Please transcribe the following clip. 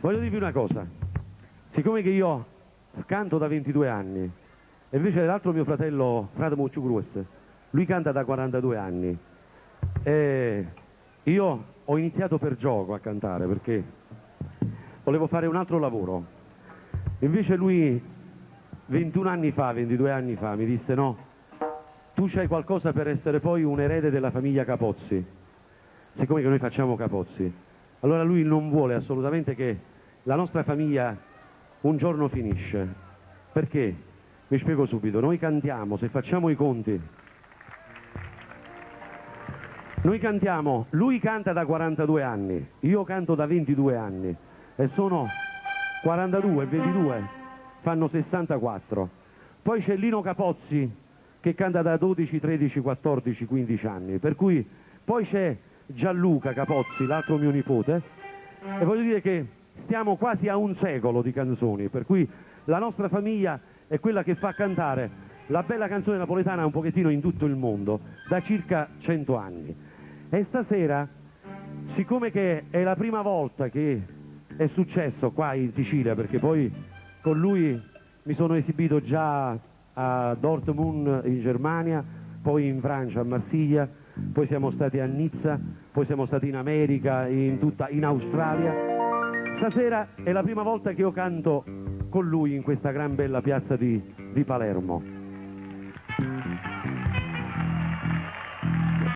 Voglio dirvi una cosa, siccome che io canto da 22 anni, e invece l'altro mio fratello, Frate Mocciugrues, lui canta da 42 anni, e io ho iniziato per gioco a cantare, perché volevo fare un altro lavoro. Invece lui 21 anni fa, 22 anni fa, mi disse: no, tu c'hai qualcosa per essere poi un erede della famiglia Capozzi, siccome che noi facciamo Capozzi. Allora lui non vuole assolutamente che la nostra famiglia un giorno finisce. Perché? Vi spiego subito. Noi cantiamo, se facciamo i conti, noi cantiamo, lui canta da 42 anni, io canto da 22 anni, e sono 42 e 22, fanno 64. Poi c'è Lino Capozzi che canta da 12, 13, 14, 15 anni, per cui poi c'è Gianluca Capozzi, l'altro mio nipote, e voglio dire che stiamo quasi a un secolo di canzoni, per cui la nostra famiglia è quella che fa cantare la bella canzone napoletana un pochettino in tutto il mondo, da circa 100 anni. E stasera, siccome che è la prima volta che è successo qua in Sicilia, perché poi con lui mi sono esibito già a Dortmund in Germania, poi in Francia a Marsiglia, poi siamo stati a Nizza, poi siamo stati in America, in Australia. Stasera è la prima volta che io canto con lui in questa gran bella piazza di Palermo.